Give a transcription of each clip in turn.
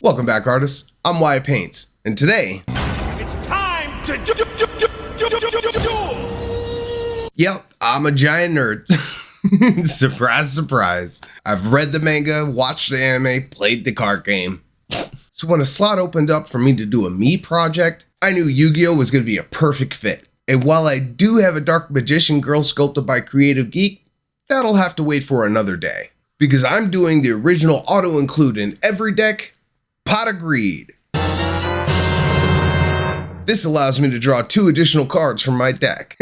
Welcome back, artists. I'm Wyatt Paints, and today... It's time to do. Yep, I'm a giant nerd. Surprise, surprise. I've read the manga, watched the anime, played the card game. So when a slot opened up for me to do a me project, I knew Yu-Gi-Oh was going to be a perfect fit. And while I do have a Dark Magician girl sculpted by Creative Geek, that'll have to wait for another day. Because I'm doing the original auto-include in every deck, Pot of Greed. This allows me to draw 2 additional cards from my deck.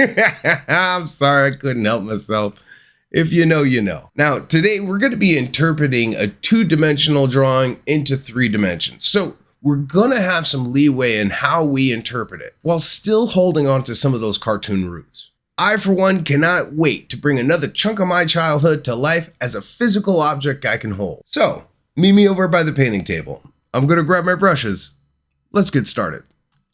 I'm sorry, I couldn't help myself. If you know, you know. Now, today we're going to be interpreting a 2-dimensional drawing into 3 dimensions. So we're going to have some leeway in how we interpret it, while still holding on to some of those cartoon roots. I, for one, cannot wait to bring another chunk of my childhood to life as a physical object I can hold. So, meet me over by the painting table. I'm going to grab my brushes. Let's get started.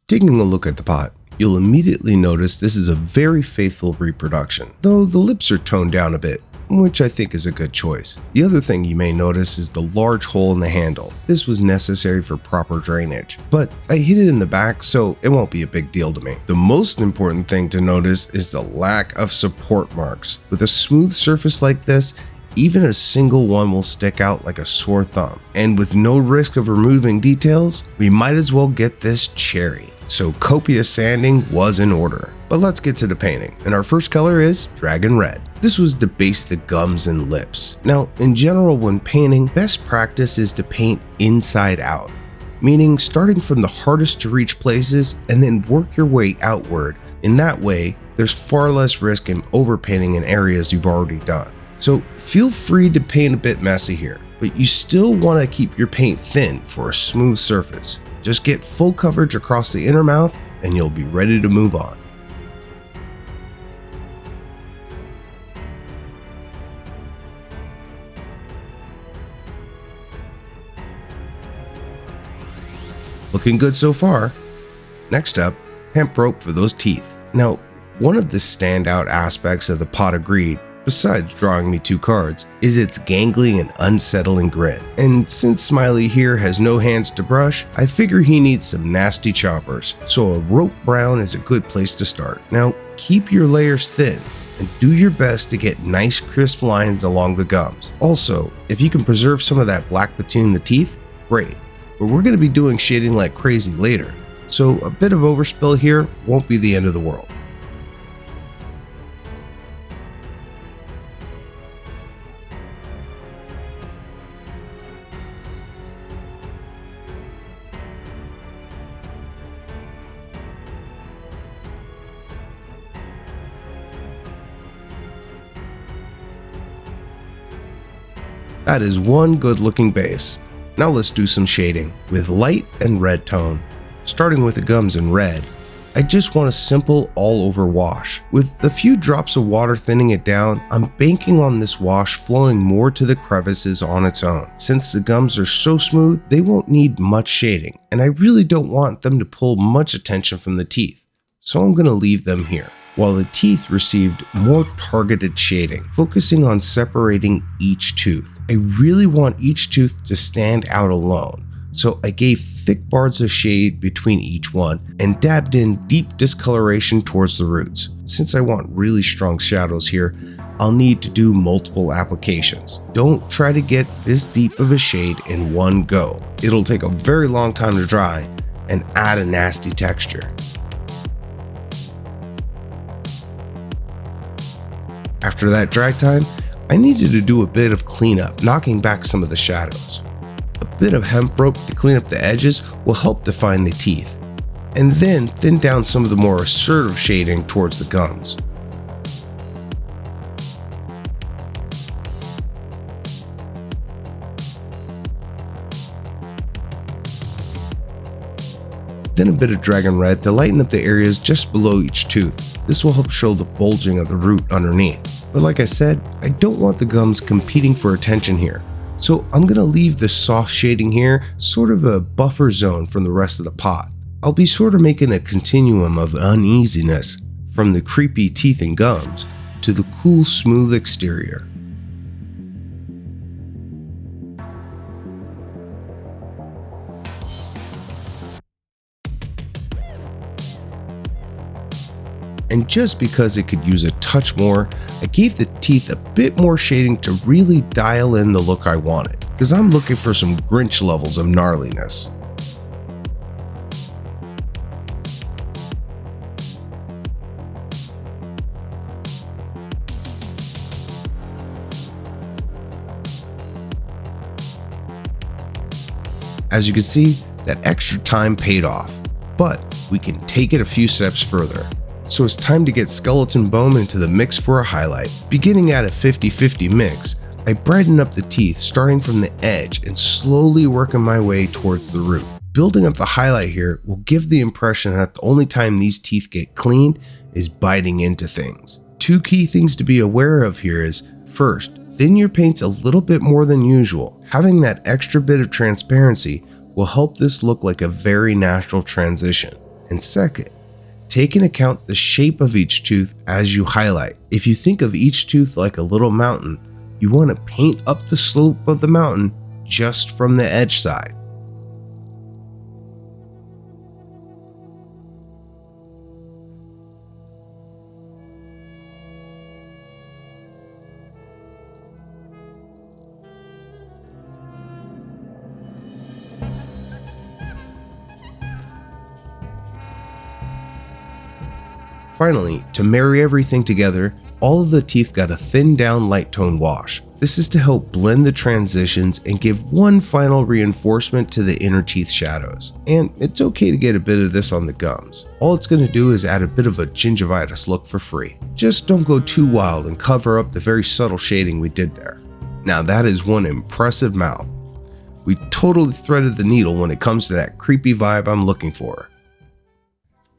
Taking a look at the pot, you'll immediately notice this is a very faithful reproduction, though the lips are toned down a bit, which I think is a good choice. The other thing you may notice is the large hole in the handle. This was necessary for proper drainage, but I hid it in the back, so it won't be a big deal to me. The most important thing to notice is the lack of support marks. With a smooth surface like this, even a single one will stick out like a sore thumb. And with no risk of removing details, we might as well get this cherry. So copious sanding was in order. But let's get to the painting, and our first color is Dragon Red. This was to base the gums and lips. Now, in general, when painting, best practice is to paint inside out, meaning starting from the hardest to reach places and then work your way outward. In that way, there's far less risk in overpainting in areas you've already done. So feel free to paint a bit messy here, but you still want to keep your paint thin for a smooth surface. Just get full coverage across the inner mouth and you'll be ready to move on. Looking good so far. Next up, hemp rope for those teeth. Now, one of the standout aspects of the Pot of Greed, besides drawing me 2 cards, is its gangly and unsettling grin. And since Smiley here has no hands to brush, I figure he needs some nasty choppers, so a rope brown is a good place to start. Now, keep your layers thin and do your best to get nice crisp lines along the gums. Also, if you can preserve some of that black between the teeth, great. But we're going to be doing shading like crazy later, so a bit of overspill here won't be the end of the world. That is one good looking base. Now let's do some shading with light and red tone. Starting with the gums in red, I just want a simple all over wash. With a few drops of water thinning it down, I'm banking on this wash flowing more to the crevices on its own. Since the gums are so smooth, they won't need much shading, and I really don't want them to pull much attention from the teeth, so I'm going to leave them here. While the teeth received more targeted shading, focusing on separating each tooth. I really want each tooth to stand out alone, so I gave thick bars of shade between each one and dabbed in deep discoloration towards the roots. Since I want really strong shadows here, I'll need to do multiple applications. Don't try to get this deep of a shade in one go. It'll take a very long time to dry and add a nasty texture. After that dry time, I needed to do a bit of cleanup, knocking back some of the shadows. A bit of hemp rope to clean up the edges will help define the teeth, and then thin down some of the more assertive shading towards the gums. Then a bit of Dragon Red to lighten up the areas just below each tooth. This will help show the bulging of the root underneath. But like I said, I don't want the gums competing for attention here. So I'm going to leave the soft shading here sort of a buffer zone from the rest of the pot. I'll be sort of making a continuum of uneasiness from the creepy teeth and gums to the cool, smooth exterior. And just because it could use a touch more, I gave the teeth a bit more shading to really dial in the look I wanted, because I'm looking for some Grinch levels of gnarliness. As you can see, that extra time paid off, but we can take it a few steps further. So it's time to get skeleton bone into the mix for a highlight. Beginning at a 50-50 mix, I brighten up the teeth starting from the edge and slowly working my way towards the root. Building up the highlight here will give the impression that the only time these teeth get cleaned is biting into things. Two key things to be aware of here is, first, thin your paints a little bit more than usual. Having that extra bit of transparency will help this look like a very natural transition. And second, take into account the shape of each tooth as you highlight. If you think of each tooth like a little mountain, you want to paint up the slope of the mountain just from the edge side. Finally, to marry everything together, all of the teeth got a thinned down light tone wash. This is to help blend the transitions and give one final reinforcement to the inner teeth shadows. And it's okay to get a bit of this on the gums. All it's going to do is add a bit of a gingivitis look for free. Just don't go too wild and cover up the very subtle shading we did there. Now that is one impressive mouth. We totally threaded the needle when it comes to that creepy vibe I'm looking for.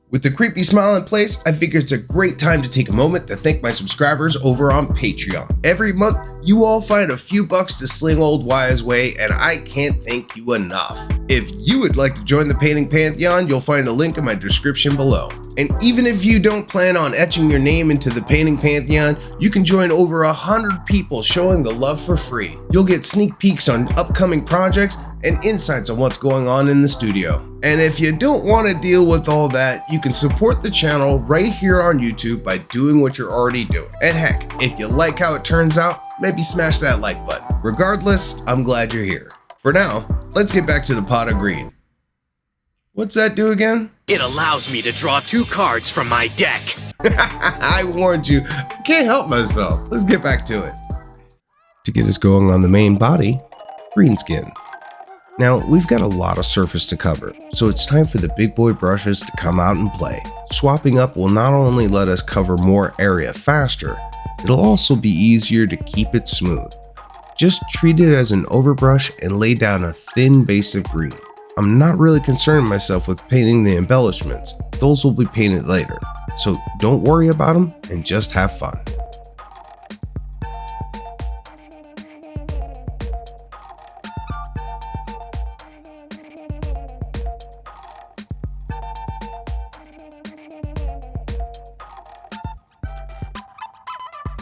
With the creepy smile in place, I figure it's a great time to take a moment to thank my subscribers over on Patreon. Every month, you all find a few bucks to sling old Wire's way, and I can't thank you enough. If you would like to join the Painting Pantheon, you'll find a link in my description below. And even if you don't plan on etching your name into the Painting Pantheon, you can join over 100 people showing the love for free. You'll get sneak peeks on upcoming projects and insights on what's going on in the studio. And if you don't want to deal with all that, you can support the channel right here on YouTube by doing what you're already doing. And heck, if you like how it turns out, maybe smash that like button. Regardless, I'm glad you're here. For now, let's get back to the pot of greed. What's that do again? It allows me to draw 2 cards from my deck. I warned you, I can't help myself. Let's get back to it. To get us going on the main body, green skin. Now, we've got a lot of surface to cover, so it's time for the big boy brushes to come out and play. Swapping up will not only let us cover more area faster, it'll also be easier to keep it smooth. Just treat it as an overbrush and lay down a thin base of green. I'm not really concerning myself with painting the embellishments, those will be painted later, so don't worry about them and just have fun.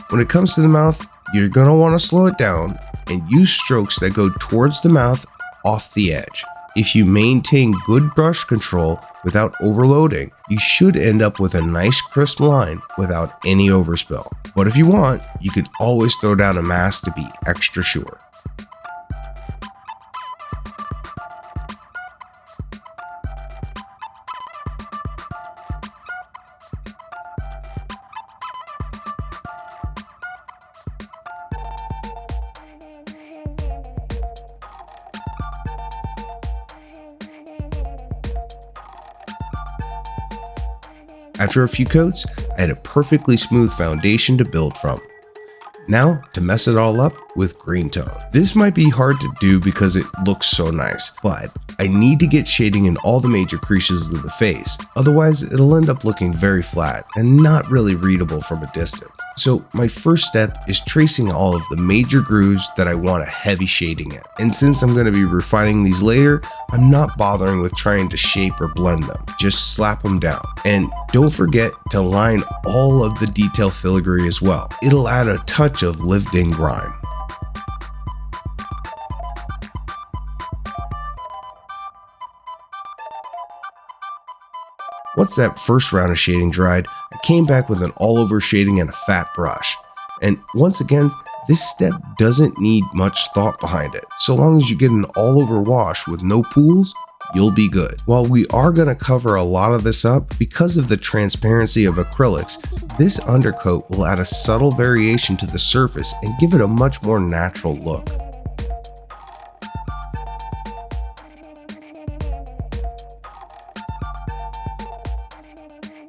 When it comes to the mouth, you're going to want to slow it down and use strokes that go towards the mouth off the edge. If you maintain good brush control without overloading, you should end up with a nice crisp line without any overspill. But if you want, you can always throw down a mask to be extra sure. After a few coats, I had a perfectly smooth foundation to build from. Now, to mess it all up with green tone. This might be hard to do because it looks so nice, but I need to get shading in all the major creases of the face, otherwise it'll end up looking very flat and not really readable from a distance. So my first step is tracing all of the major grooves that I want a heavy shading in. And since I'm going to be refining these later, I'm not bothering with trying to shape or blend them, just slap them down. And don't forget to line all of the detail filigree as well. It'll add a touch of lived-in grime. Once that first round of shading dried, I came back with an all-over shading and a fat brush. And once again, this step doesn't need much thought behind it. So long as you get an all-over wash with no pools, you'll be good. While we are going to cover a lot of this up, because of the transparency of acrylics, this undercoat will add a subtle variation to the surface and give it a much more natural look.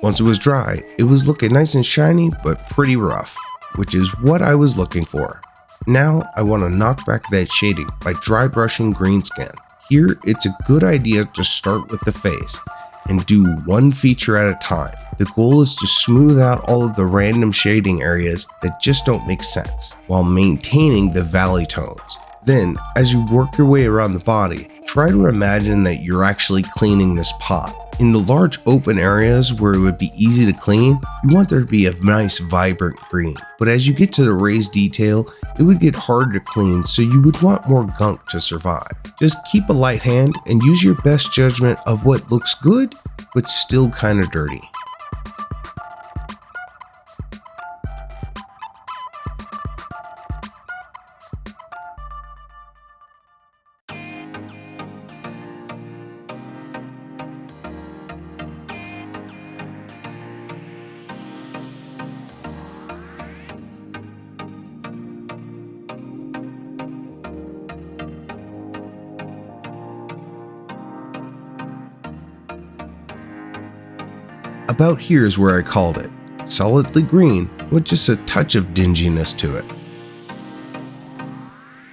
Once it was dry, it was looking nice and shiny, but pretty rough, which is what I was looking for. Now I want to knock back that shading by dry brushing green skin. Here, it's a good idea to start with the face and do one feature at a time. The goal is to smooth out all of the random shading areas that just don't make sense, while maintaining the valley tones. Then, as you work your way around the body, try to imagine that you're actually cleaning this pot. In the large open areas where it would be easy to clean, you want there to be a nice vibrant green. But as you get to the raised detail, it would get harder to clean, so you would want more gunk to survive. Just keep a light hand and use your best judgment of what looks good, but still kind of dirty. About here is where I called it. Solidly green with just a touch of dinginess to it.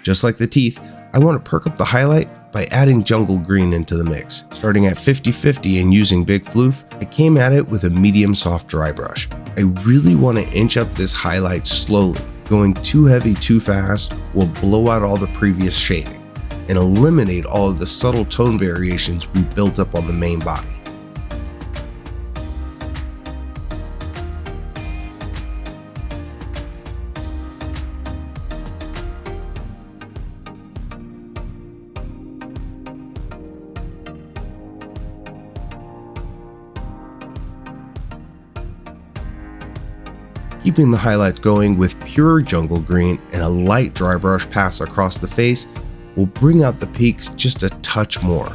Just like the teeth, I want to perk up the highlight by adding jungle green into the mix. Starting at 50-50 and using Big Floof, I came at it with a medium soft dry brush. I really want to inch up this highlight slowly. Going too heavy too fast will blow out all the previous shading and eliminate all of the subtle tone variations we built up on the main body. Keeping the highlight going with pure jungle green and a light dry brush pass across the face will bring out the peaks just a touch more.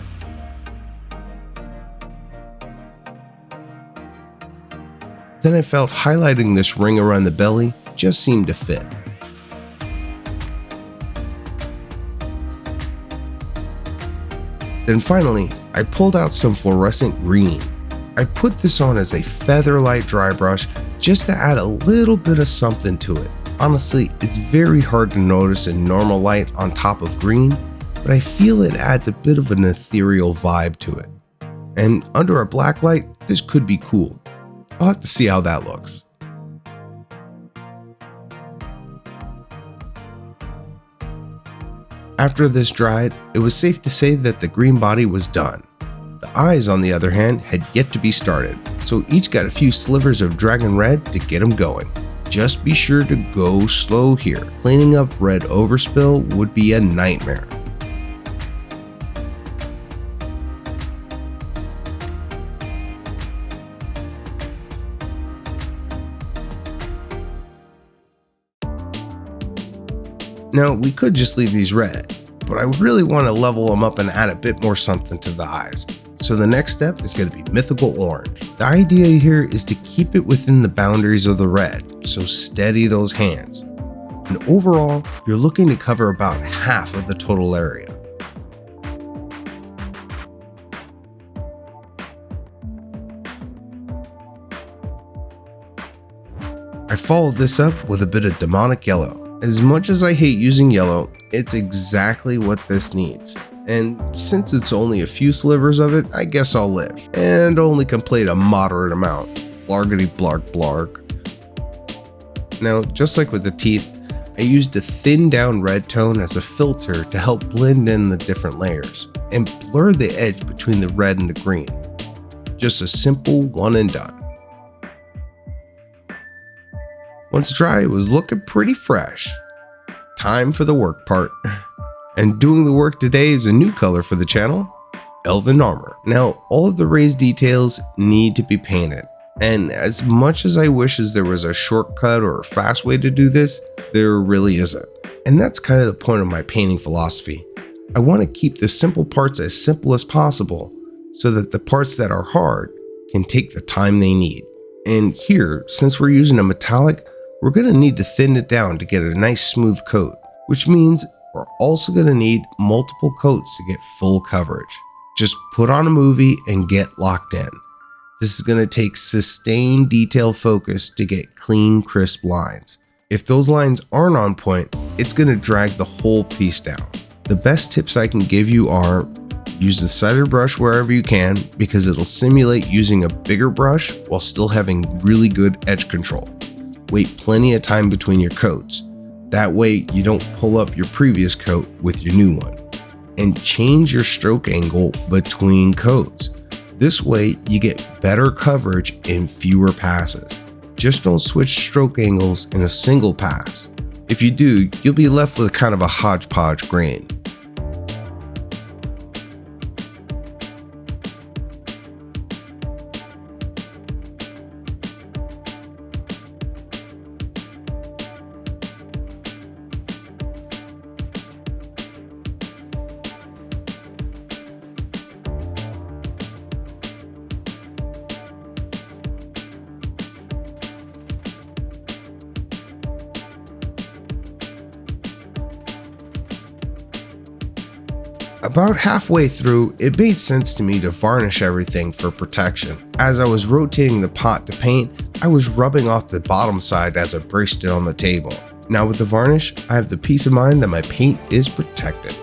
Then I felt highlighting this ring around the belly just seemed to fit. Then finally, I pulled out some fluorescent green. I put this on as a feather light dry brush just to add a little bit of something to it. Honestly, it's very hard to notice in normal light on top of green, but I feel it adds a bit of an ethereal vibe to it. And under a black light, this could be cool. I'll have to see how that looks. After this dried, it was safe to say that the green body was done. The eyes, on the other hand, had yet to be started, so each got a few slivers of dragon red to get them going. Just be sure to go slow here. Cleaning up red overspill would be a nightmare. Now, we could just leave these red, but I really want to level them up and add a bit more something to the eyes. So the next step is going to be mythical orange. The idea here is to keep it within the boundaries of the red, so steady those hands. And overall, you're looking to cover about half of the total area. I followed this up with a bit of demonic yellow. As much as I hate using yellow, it's exactly what this needs. And since it's only a few slivers of it, I guess I'll live. And only complete a moderate amount. Blargity blarg blarg. Now, just like with the teeth, I used a thinned down red tone as a filter to help blend in the different layers and blur the edge between the red and the green. Just a simple one and done. Once dry, it was looking pretty fresh. Time for the work part. And doing the work today is a new color for the channel, Elven Armor. Now, all of the raised details need to be painted. And as much as I wish as there was a shortcut or a fast way to do this, there really isn't. And that's kind of the point of my painting philosophy. I want to keep the simple parts as simple as possible so that the parts that are hard can take the time they need. And here, since we're using a metallic, we're going to need to thin it down to get a nice smooth coat, which means we're also going to need multiple coats to get full coverage. Just put on a movie and get locked in. This is going to take sustained detail focus to get clean, crisp lines. If those lines aren't on point, it's going to drag the whole piece down. The best tips I can give you are use the cider brush wherever you can because it'll simulate using a bigger brush while still having really good edge control. Wait plenty of time between your coats. That way you don't pull up your previous coat with your new one. And change your stroke angle between coats. This way you get better coverage in fewer passes. Just don't switch stroke angles in a single pass. If you do, you'll be left with kind of a hodgepodge grain. About halfway through, it made sense to me to varnish everything for protection. As I was rotating the pot to paint, I was rubbing off the bottom side as I braced it on the table. Now with the varnish, I have the peace of mind that my paint is protected.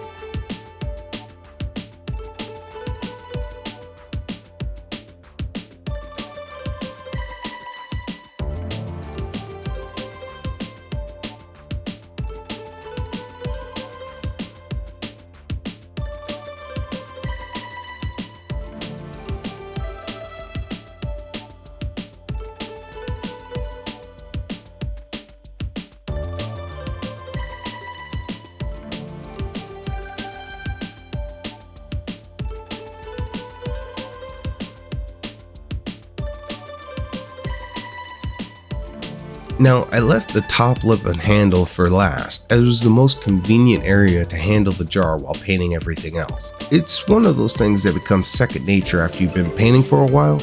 Now, I left the top lip and handle for last, as it was the most convenient area to handle the jar while painting everything else. It's one of those things that becomes second nature after you've been painting for a while,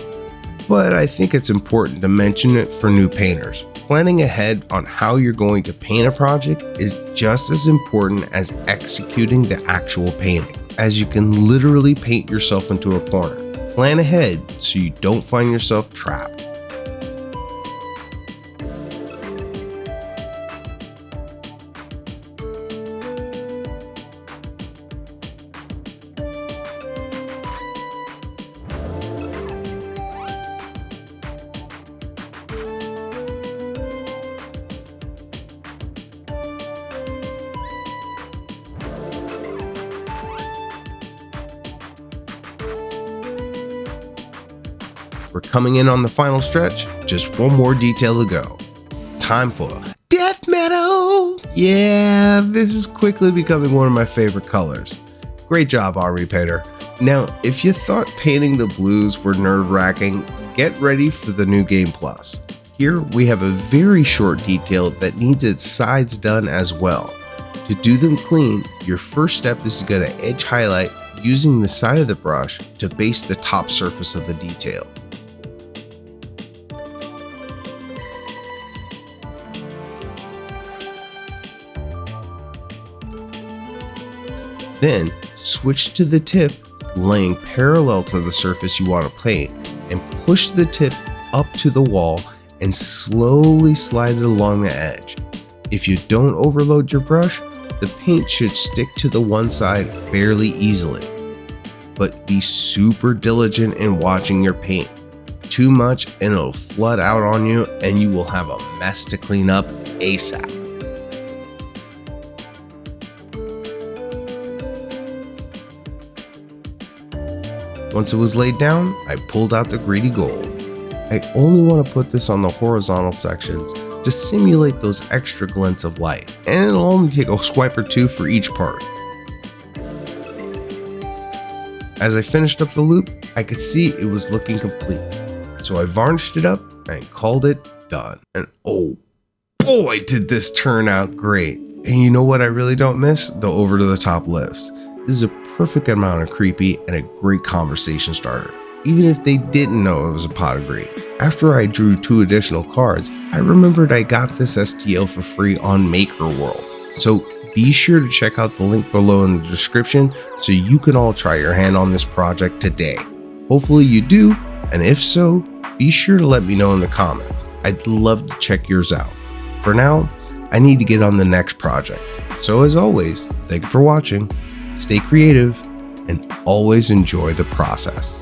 but I think it's important to mention it for new painters. Planning ahead on how you're going to paint a project is just as important as executing the actual painting, as you can literally paint yourself into a corner. Plan ahead so you don't find yourself trapped. We're coming in on the final stretch, just one more detail to go. Time for death metal! Yeah, this is quickly becoming one of my favorite colors. Great job, Army Painter. Now, if you thought painting the blues were nerve-wracking, get ready for the new Game Plus. Here we have a very short detail that needs its sides done as well. To do them clean, your first step is to get an edge highlight using the side of the brush to base the top surface of the detail. Then switch to the tip, laying parallel to the surface you want to paint, and push the tip up to the wall and slowly slide it along the edge. If you don't overload your brush, the paint should stick to the one side fairly easily. But be super diligent in watching your paint. Too much and it'll flood out on you and you will have a mess to clean up ASAP. Once it was laid down, I pulled out the greedy gold. I only want to put this on the horizontal sections to simulate those extra glints of light, and it'll only take a swipe or two for each part. As I finished up the loop, I could see it was looking complete. So I varnished it up and called it done. And oh boy, did this turn out great. And you know what I really don't miss? The over to the top lifts. This is a perfect amount of creepy and a great conversation starter, even if they didn't know it was a pot of great. After I drew 2 additional cards, I remembered I got this STL for free on Maker World. So be sure to check out the link below in the description so you can all try your hand on this project today. Hopefully you do, and if so, be sure to let me know in the comments. I'd love to check yours out. For now, I need to get on the next project. So as always, thank you for watching, stay creative, and always enjoy the process.